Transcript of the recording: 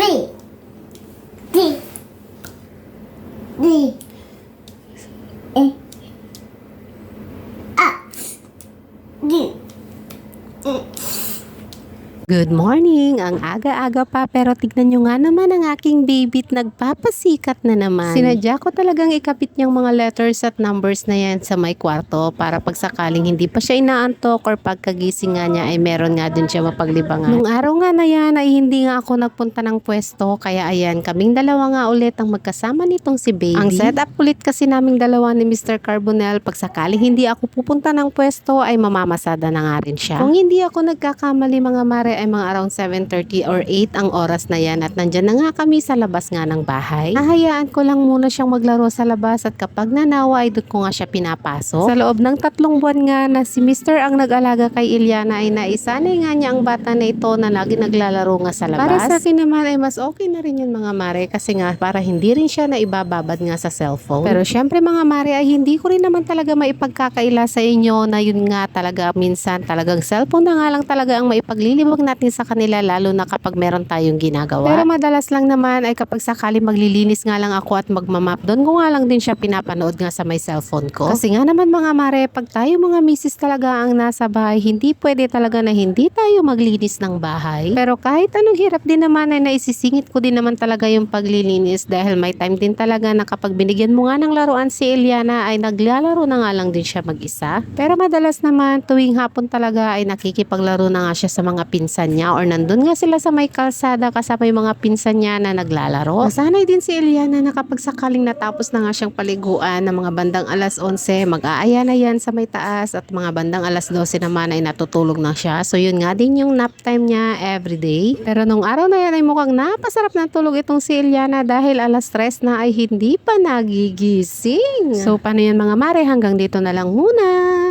D. D. D. E. X. D. E. Good morning! Ang aga-aga pa pero tignan nyo nga naman ang aking baby't nagpapasikat na naman. Sinadya ko talagang ikapit niyang mga letters at numbers na yan sa may kwarto para pag sakaling hindi pa siya inaantok or pagkagising nga niya ay meron nga din siya mapaglibangan. Nung araw nga na yan ay hindi nga ako nagpunta ng pwesto kaya ayan kaming dalawa nga ulit ang magkasama nitong si baby. Ang setup ulit kasi naming dalawa ni Mr. Carbonell pag sakaling hindi ako pupunta ng pwesto ay mamamasada na nga rin siya. Kung hindi ako nagkakamali mga mare ay mga around 7:30 or 8 ang oras na yan at nandyan na nga kami sa labas nga ng bahay. Hahayaan ko lang muna siyang maglaro sa labas at kapag nanawa ay doon ko nga siya pinapasok. Sa loob ng 3 buwan nga na si Mr. ang nag-alaga kay Iliana ay naisanay nga niya ang bata na ito na lagi naglalaro nga sa labas. Para sa akin naman ay mas okay na rin yun mga mare kasi nga para hindi rin siya na ibababad nga sa cellphone. Pero syempre mga mare ay hindi ko rin naman talaga maipagkakaila sa inyo na yun nga talaga minsan talagang cellphone na nga lang talaga ang maipaglilibag natin sa kanila lalo na kapag meron tayong ginagawa. Pero madalas lang naman ay kapag sakali maglilinis nga lang ako at magmamap doon ko nga lang din siya pinapanood nga sa may cellphone ko. Kasi nga naman mga mare pag tayo mga misis talaga ang nasa bahay hindi pwede talaga na hindi tayo maglinis ng bahay. Pero kahit anong hirap din naman ay naisisingit ko din naman talaga yung paglilinis dahil may time din talaga na kapag binigyan mo nga ng laruan si Eliana ay naglalaro na nga lang din siya mag-isa. Pero madalas naman tuwing hapon talaga ay nakikipaglaro na nga siya sa mga pinsan niya or nandun nga sila sa may kalsada kasama yung mga pinsan niya na naglalaro. Nasanay din si Eliana na kapag sakaling natapos na nga siyang paliguan ng mga bandang alas 11, mag-aaya na yan sa may taas at mga bandang alas 12 naman ay natutulog na siya. So yun nga din yung nap time niya everyday. Pero nung araw na yan ay mukhang napasarap na tulog itong si Eliana dahil alas 3 na ay hindi pa nagigising. So paano yan mga mare, hanggang dito na lang muna.